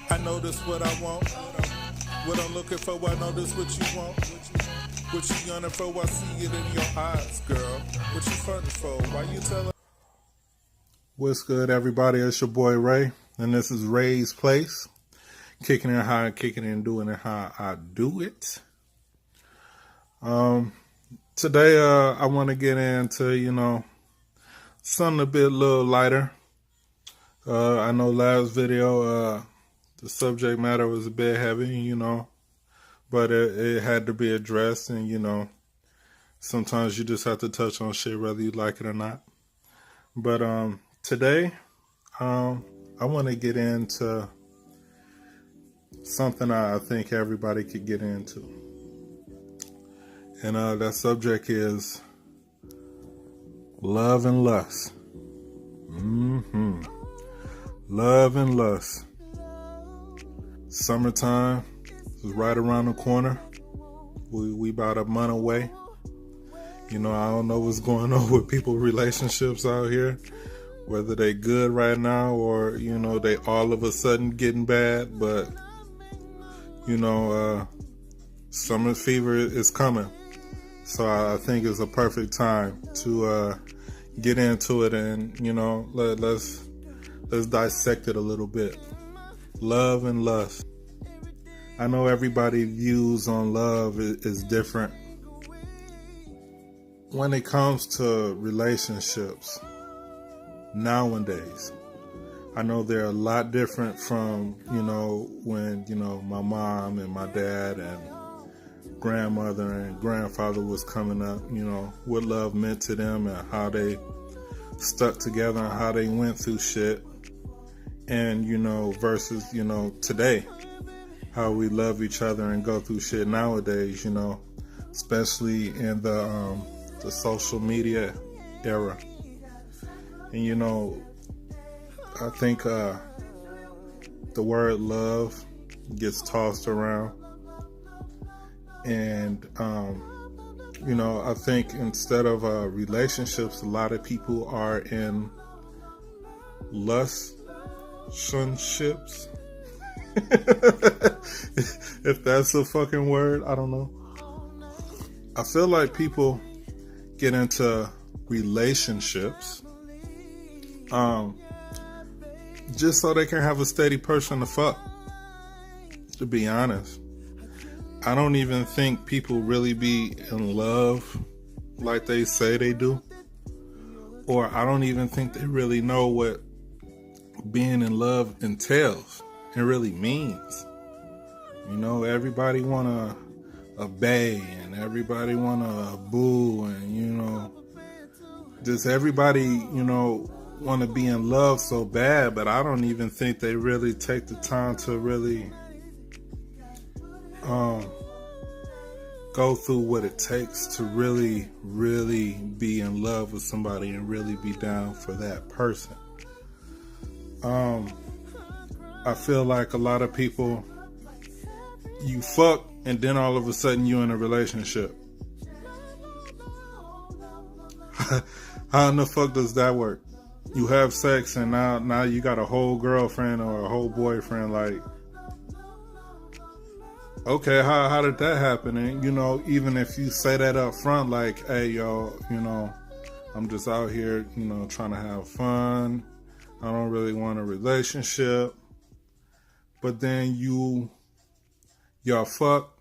I know this what I want. What I'm looking for, I know this what you want. What you yearning for, I see it in your eyes, girl. What you frontin' for? Why you tellin'? What's good, everybody? It's your boy Ray, and this is Ray's Place. Kicking it how I kick it and doing it how I do it. Today, I want to get into, something a bit little lighter. I know last video, the subject matter was a bit heavy, but it had to be addressed, and, sometimes you just have to touch on shit whether you like it or not. But today, I want to get into something I think everybody could get into. And that subject is love and lust. Love and lust. Summertime is right around the corner. We about a month away. I don't know what's going on with people's relationships out here, whether they good right now or, they all of a sudden getting bad. But, summer fever is coming. So I think it's a perfect time to get into it and, let's dissect it a little bit. Love and lust. I know everybody's views on love is different. When it comes to relationships nowadays, I know they're a lot different from, when, my mom and my dad and grandmother and grandfather was coming up, what love meant to them and how they stuck together and how they went through shit. And, versus, today, how we love each other and go through shit nowadays, especially in the social media era. And, I think the word love gets tossed around. And, I think instead of relationships, a lot of people are in lust-ships. If that's a fucking word, I don't know. I feel like people get into relationships just so they can have a steady person to fuck, to be honest. I don't even think people really be in love like they say they do. Or I don't even think they really know what being in love entails and really means. Everybody want a bae and everybody want a boo and, just everybody, want to be in love so bad, but I don't even think they really take the time to really go through what it takes to really, really be in love with somebody and really be down for that person. I feel like a lot of people, you fuck and then all of a sudden you in a relationship. How in the fuck does that work? You have sex and now you got a whole girlfriend or a whole boyfriend. Like, okay, how did that happen? And, even if you say that up front, like, hey, yo, I'm just out here, trying to have fun. I don't really want a relationship. But then y'all fuck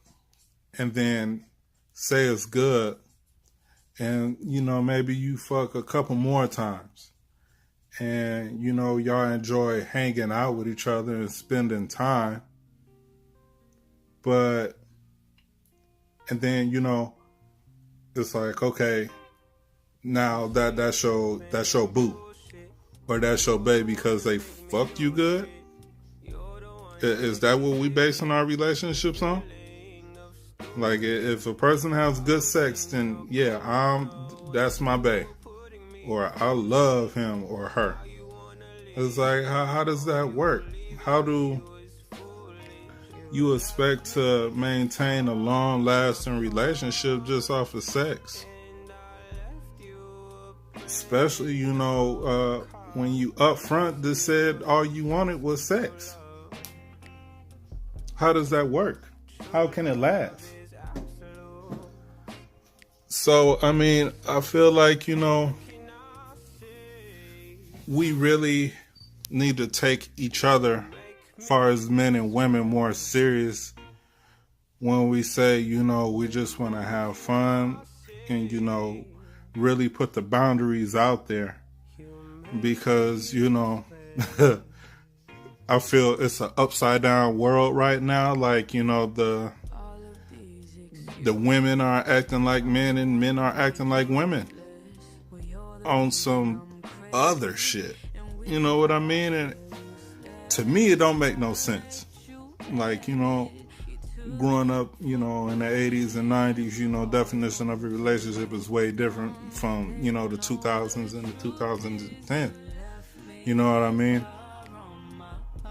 and then say it's good. And, maybe you fuck a couple more times. And, y'all enjoy hanging out with each other and spending time. And then, it's like, okay, now that's your boo. Or that's your baby because they fucked you good? Is that what we basing our relationships on? Like, if a person has good sex, then yeah, that's my bae. Or I love him or her. It's like, how does that work? How do you expect to maintain a long-lasting relationship just off of sex? Especially, when you up front just said all you wanted was sex. How does that work? How can it last? So, I mean, I feel like, we really need to take each other, as far as men and women, more serious when we say, we just want to have fun and, really put the boundaries out there. Because, I feel it's an upside down world right now. Like, the women are acting like men and men are acting like women on some other shit. You know what I mean? And to me, it don't make no sense. Like, growing up, in the 80s and 90s, definition of a relationship is way different from, the 2000s and the 2010s. You know what I mean?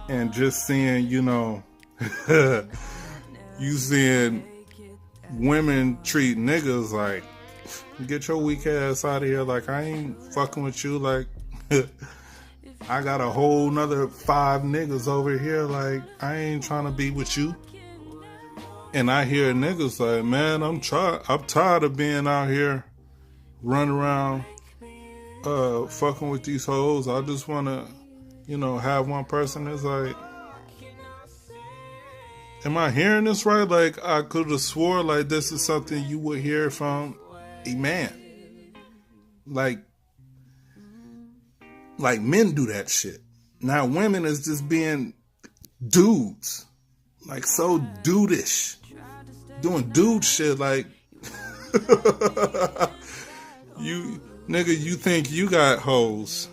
And just seeing, you seeing women treat niggas like, get your weak ass out of here. Like, I ain't fucking with you. Like, I got a whole nother 5 niggas over here. Like, I ain't trying to be with you. And I hear niggas like, man, I'm tired of being out here running around fucking with these hoes. I just want to, have one person that's like, am I hearing this right? Like, I could have swore like this is something you would hear from a man. Like men do that shit. Now women is just being dudes. Like, so dudeish. Doing dude shit like you think you got hoes.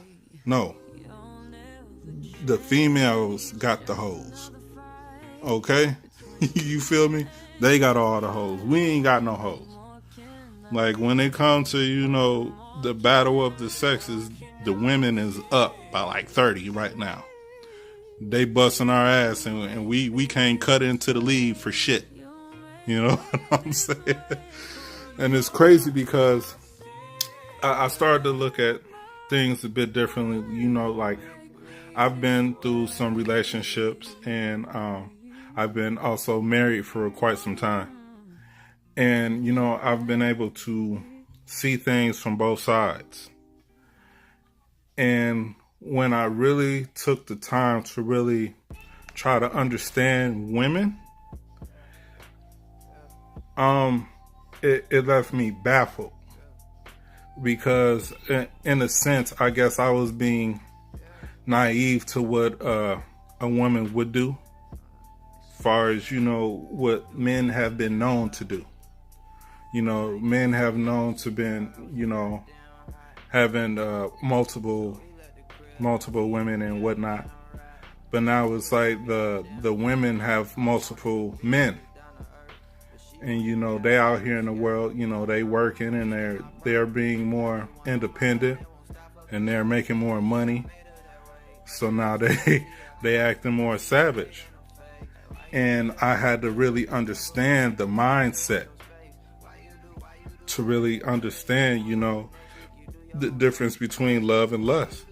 No. The females got the hoes. Okay? You feel me? They got all the hoes. We ain't got no hoes. Like, when it comes to, the battle of the sexes, the women is up by like 30 right now. They busting our ass and we can't cut into the lead for shit. You know what I'm saying? And it's crazy because I started to look at things a bit differently. Like, I've been through some relationships and I've been also married for quite some time. And, I've been able to see things from both sides. And when I really took the time to really try to understand women, it left me baffled. Because in a sense, I guess I was being naive to what a woman would do, as far as, what men have been known to do. Men have known to been, having multiple women and whatnot. But now it's like the women have multiple men. And, they out here in the world, they working and they're being more independent and they're making more money. So now they acting more savage. And I had to really understand the mindset to really understand, the difference between love and lust.